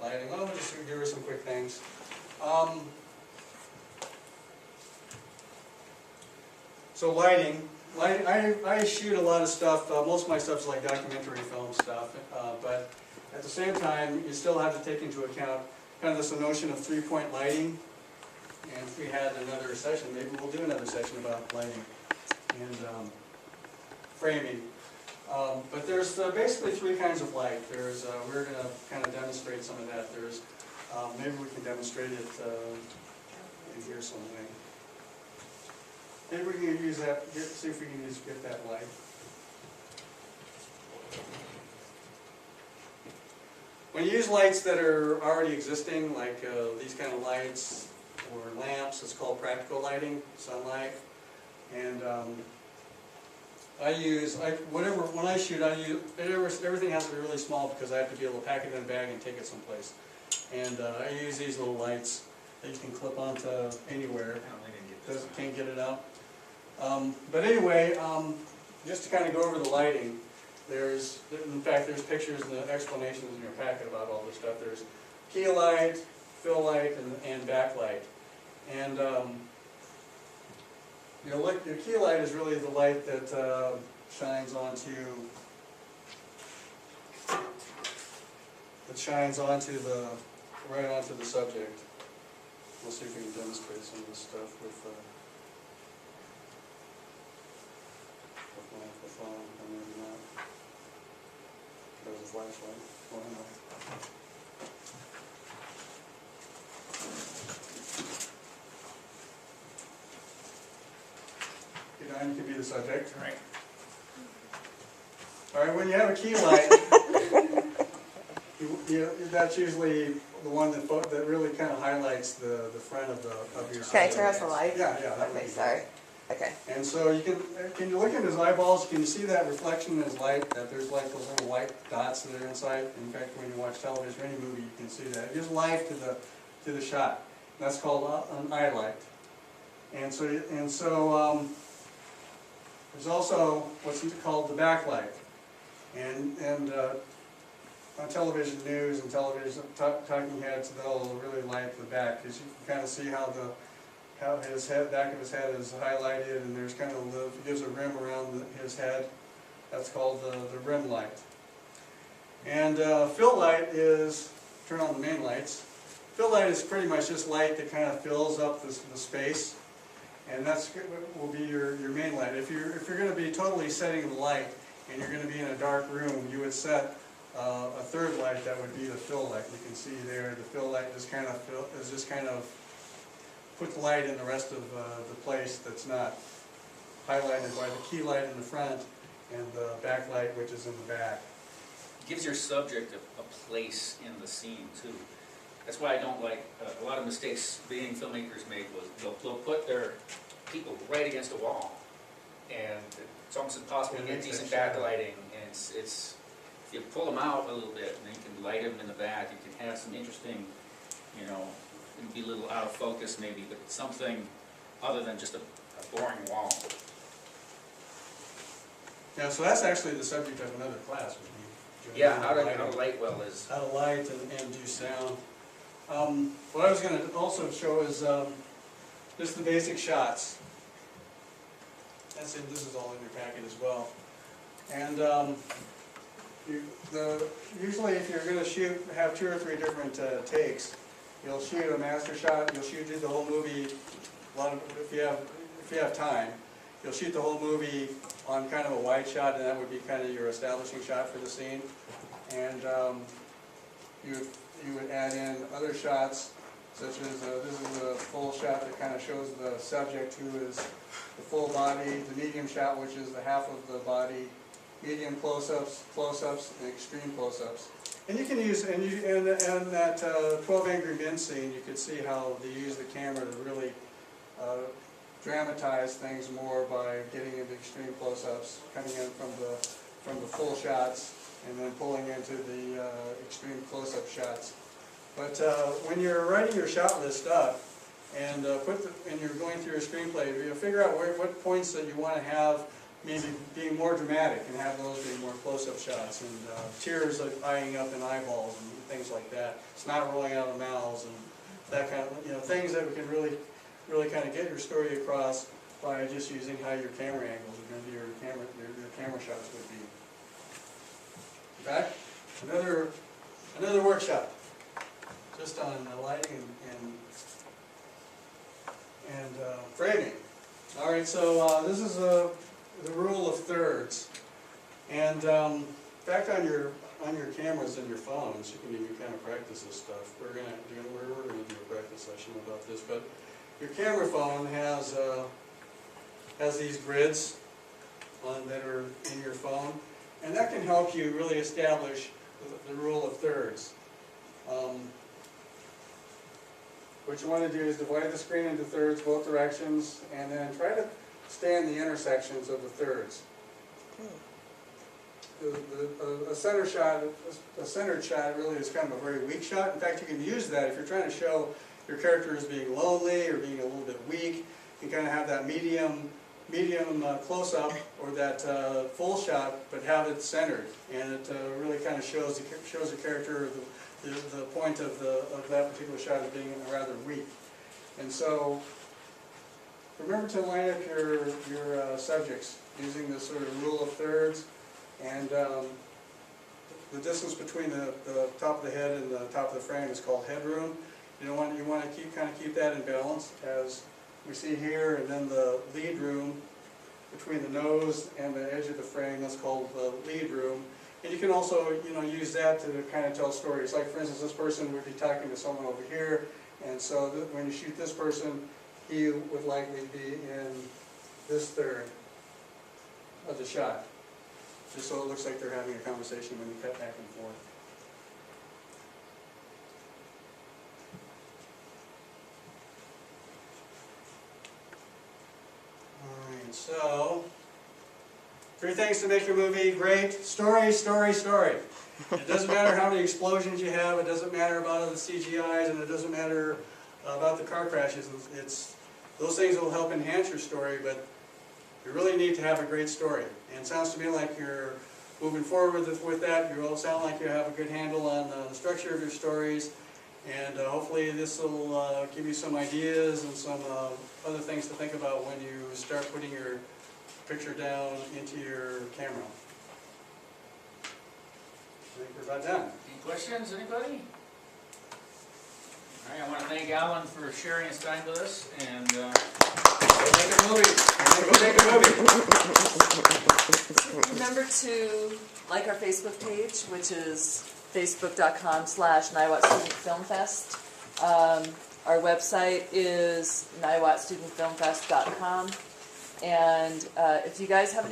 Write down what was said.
Lighting. Well, I'll just give her some quick things. So lighting. I shoot a lot of stuff. Most of my stuff is like documentary film stuff, but at the same time, you still have to take into account kind of this notion of three-point lighting. And if we had another session, maybe we'll do another session about lighting and framing. But there's basically three kinds of light. There's we're going to kind of demonstrate some of that. There's maybe we can demonstrate it in here some way. Maybe we can use that. See if we can get that light. When you use lights that are already existing, like these kind of lights or lamps, it's called practical lighting, sunlight. And when I shoot, everything has to be really small because I have to be able to pack it in a bag and take it someplace. And I use these little lights that you can clip onto anywhere. Can't get it out. But anyway, just to kind of go over the lighting, in fact, there's pictures and explanations in your packet about all this stuff. There's key light, fill light, and backlight. And look, your key light is really the light that shines onto right onto the subject. We'll see if we can demonstrate some of this stuff with my phone, or maybe not. There's a flashlight. Oh, no. You can be the subject. Right. All right, when you have a key light, that's usually the one that really kind of highlights the front of your subject. Can I turn off the light? Yeah, that would Okay, be sorry. good. Okay. And so can you look at his eyeballs? Can you see that reflection in his light? That there's like those little white dots that are inside. In fact, when you watch television or any movie, you can see that. It gives life to the shot. That's called an eye light. And so there's also what's called the backlight. And on television news and television talking heads, they'll really light the back because you can kind of see how his back of his head is highlighted, and there's kind of it gives a rim around his head. That's called the rim light. And fill light is, turn on the main lights. Fill light is pretty much just light that kind of fills up the space, and that's will be your main light. If you're going to be totally setting the light and you're going to be in a dark room, you would set a third light that would be the fill light. You can see there the fill light just kind of put the light in the rest of the place that's not highlighted by the key light in the front and the backlight, which is in the back. It gives your subject a place in the scene too. That's why I don't like a lot of mistakes being filmmakers made was they'll put their people right against a wall, and it's almost impossible to get decent backlighting. And it's if you pull them out a little bit, and then you can light them in the back. You can have some interesting, it'd be a little out of focus maybe, but something other than just a boring wall. Yeah, so that's actually the subject of another class. Yeah, how to light well is. How to light and do sound. What I was going to also show is just the basic shots. This is all in your packet as well. And usually if you're going to have 2 or 3 different takes, you'll shoot a master shot. You'll shoot the whole movie. If you have time, you'll shoot the whole movie on kind of a wide shot, and that would be kind of your establishing shot for the scene. And you would add in other shots, such as this is a full shot that kind of shows the subject, who is the full body, the medium shot, which is the half of the body, medium close-ups, and extreme close-ups. And you can use, and that 12 Angry Men scene, you could see how they use the camera to really dramatize things more by getting into extreme close-ups, coming in from the full shots, and then pulling into the extreme close-up shots. But when you're writing your shot list up and you're going through your screenplay, you figure out what points that you want to have maybe being more dramatic and have those being more close-up shots, and tears like eyeing up in eyeballs and things like that. Snot rolling out of mouths and that kind of, things that can really kind of get your story across by just using how your camera angles are going to be, your camera shots would be. Okay? Another workshop, just on lighting and framing. All right, so this is the rule of thirds, and in fact, on your cameras and your phones, you can even kind of practice this stuff. We're gonna do a practice session about this, but your camera phone has these grids that are in your phone, and that can help you really establish the rule of thirds. What you want to do is divide the screen into thirds, both directions, and then try to stay in the intersections of the thirds. A centered shot really is kind of a very weak shot. In fact, you can use that if you're trying to show your character as being lonely or being a little bit weak. You kind of have that medium close-up or that full shot, but have it centered, and it really kind of shows the character. The point of that particular shot is being rather weak. And so remember to line up your subjects using this sort of rule of thirds, and the distance between the top of the head and the top of the frame is called headroom. You want to keep that in balance, as we see here, and then the lead room between the nose and the edge of the frame, that's called the lead room. And you can also, use that to kind of tell stories. Like, for instance, this person would be talking to someone over here, and so when you shoot this person, he would likely be in this third of the shot, just so it looks like they're having a conversation when you cut back and forth. All right, so 3 things to make your movie great. Story, story, story. It doesn't matter how many explosions you have, it doesn't matter about the CGIs, and it doesn't matter about the car crashes. Those things will help enhance your story, but you really need to have a great story. And it sounds to me like you're moving forward with that. You all sound like you have a good handle on the structure of your stories, and hopefully this will give you some ideas and some other things to think about when you start putting your picture down into your camera. I think we're about done. Any questions, anybody? All right, I want to thank Alan for sharing his time with us, and Make a movie. Make a movie. Remember to like our Facebook page, which is facebook.com/Niwot Student Film Fest. Our website is niwotstudentfilmfest.com. And if you guys have any